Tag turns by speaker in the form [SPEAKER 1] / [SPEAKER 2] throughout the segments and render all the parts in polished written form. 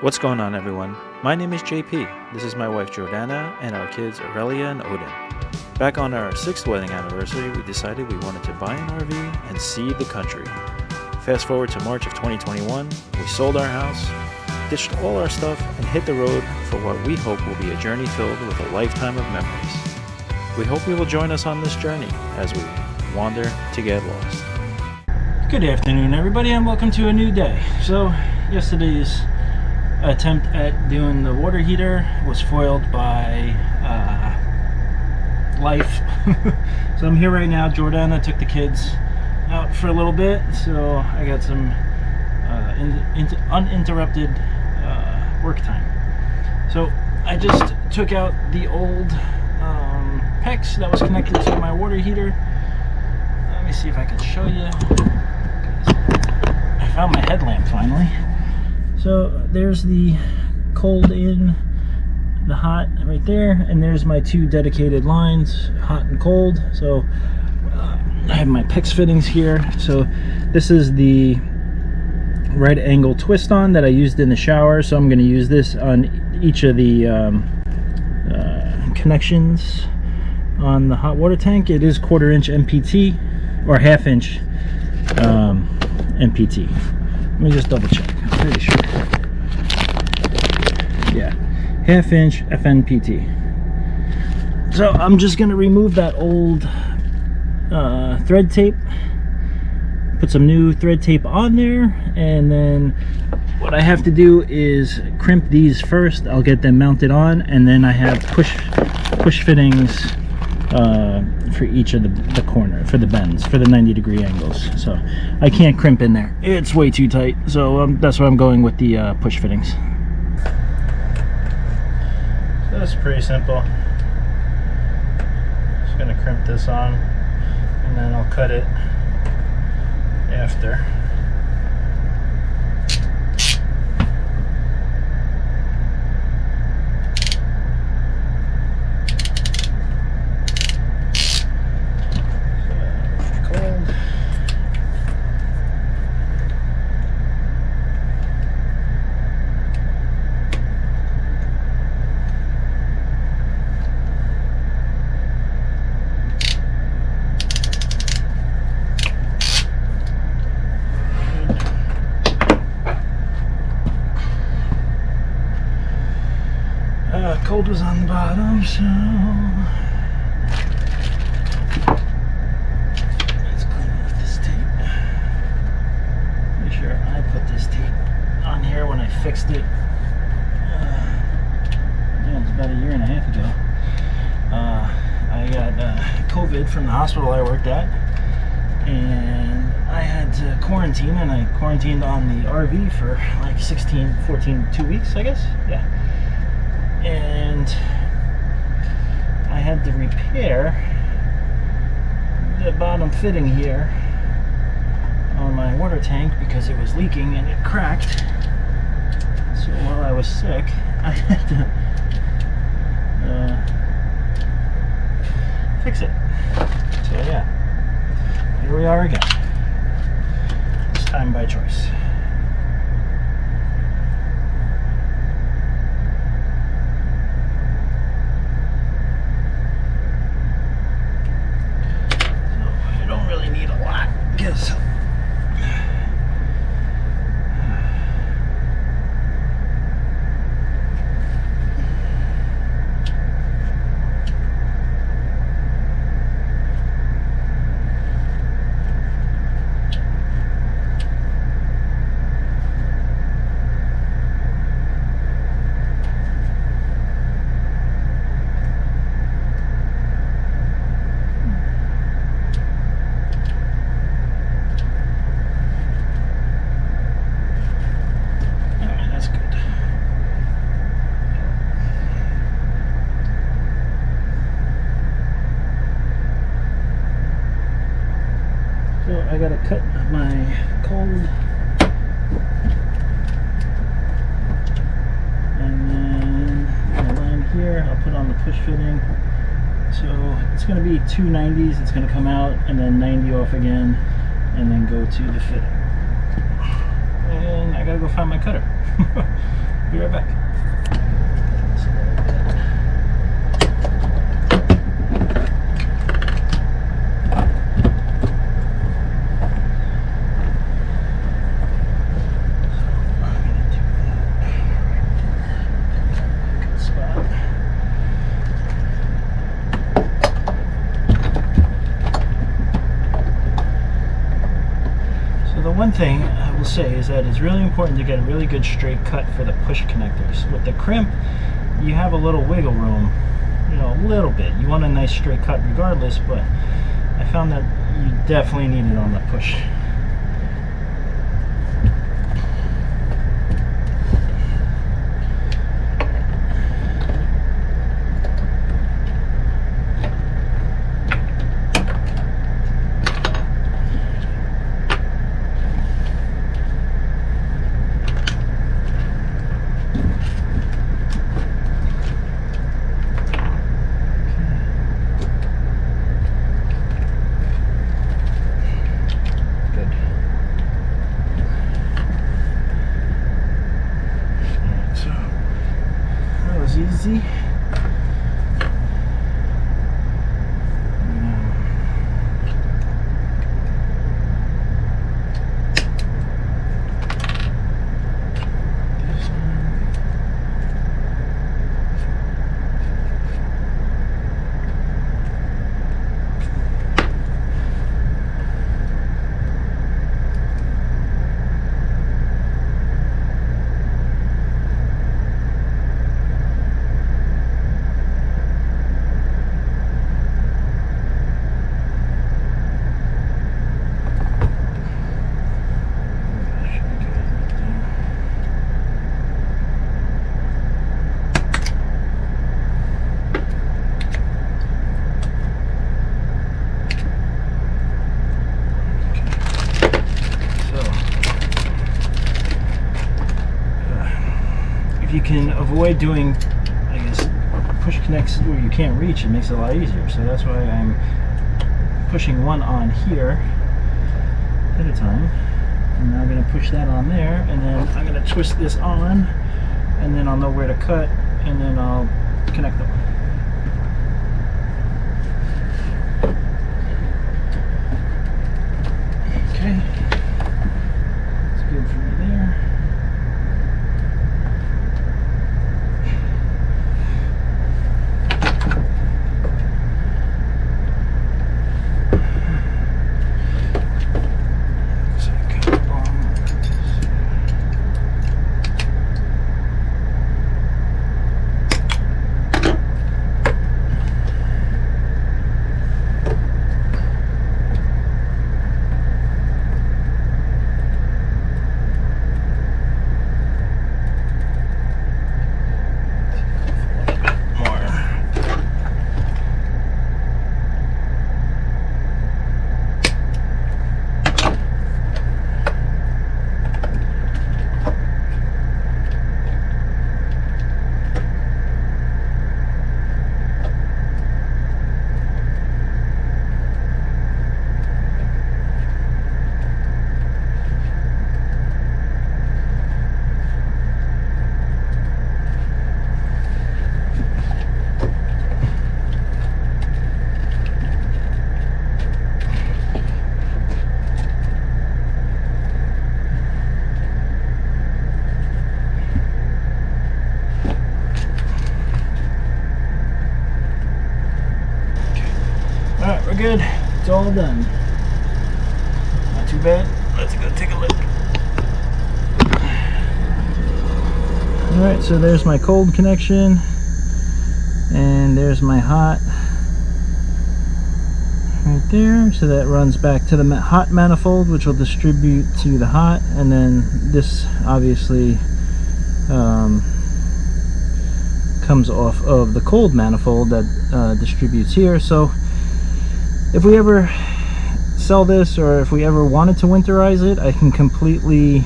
[SPEAKER 1] What's going on, everyone? My name is JP. This is my wife Jordana and our kids Aurelia and Odin. Back on our 6th wedding anniversary, we decided we wanted to buy an RV and see the country. Fast forward to March of 2021, we sold our house, ditched all our stuff, and hit the road for what we hope will be a journey filled with a lifetime of memories. We hope you will join us on this journey as we wander to get lost.
[SPEAKER 2] Good afternoon, everybody, and welcome to a new day. So, yesterday's attempt at doing the water heater was foiled by life. So I'm here right now. Jordana took the kids out for a little bit, so I got some uninterrupted work time. So I just took out the old PEX that was connected to my water heater. Let me see if I can show you. I found my headlamp finally. So there's the cold in, the hot right there, and there's my two dedicated lines, hot and cold. So I have my PEX fittings here. So this is the right angle twist on that I used in the shower. So I'm going to use this on each of the connections on the hot water tank. It is 1/4 inch MPT or 1/2 inch MPT. Let me just double check. I'm pretty sure. Yeah, 1/2 inch FNPT. So I'm just gonna remove that old thread tape, put some new thread tape on there, and then what I have to do is crimp these first. I'll get them mounted on, and then I have push fittings for each of the corner, for the bends, for the 90-degree angles. So I can't crimp in there, it's way too tight. So that's why I'm going with the push fittings. So that's pretty simple. Just gonna crimp this on, and then I'll cut it after. Cold was on the bottom, so let's clean off this tape. Make sure I put this tape on here when I fixed it. Yeah, it was about 1.5 years ago. I got COVID from the hospital I worked at, and I had to quarantine, and I quarantined on the RV for like 2 weeks, I guess. Yeah. And I had to repair the bottom fitting here on my water tank because it was leaking and it cracked. So while I was sick, I had to fix it. So yeah, here we are again. This time by choice. I gotta cut my cold, and then the line here I'll put on the push fitting. So it's going to be 2 90s. It's going to come out and then 90 off again, and then go to the fitting. And I gotta go find my cutter. Be right back. One thing I will say is that it's really important to get a really good straight cut for the push connectors. With the crimp, you have a little wiggle room, you know, a little bit. You want a nice straight cut regardless, but I found that you definitely need it on the push. Easy. If you can avoid doing, I guess, push connects where you can't reach, it makes it a lot easier. So that's why I'm pushing one on here at a time. And now I'm going to push that on there, and then I'm going to twist this on, and then I'll know where to cut, and then I'll connect them. Okay. That's good for me there. Alright, we're good. It's all done. Not too bad. Let's go take a look. Alright, so there's my cold connection. And there's my hot. Right there. So that runs back to the hot manifold, which will distribute to the hot. And then this obviously comes off of the cold manifold that distributes here. So if we ever sell this, or if we ever wanted to winterize it, I can completely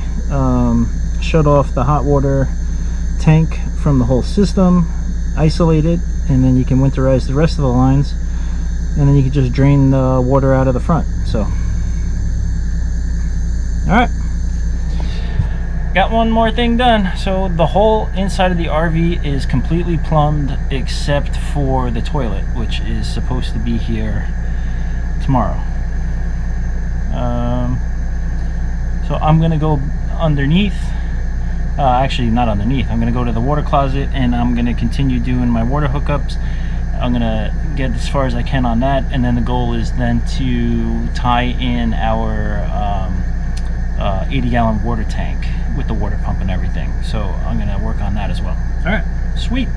[SPEAKER 2] shut off the hot water tank from the whole system, isolate it, and then you can winterize the rest of the lines, and then you can just drain the water out of the front. So alright, got one more thing done. So the whole inside of the RV is completely plumbed except for the toilet, which is supposed to be here tomorrow. So I'm gonna go underneath, actually not underneath, I'm gonna go to the water closet and I'm gonna continue doing my water hookups. I'm gonna get as far as I can on that, and then the goal is then to tie in our 80-gallon water tank with the water pump and everything. So I'm gonna work on that as well. All right, sweet.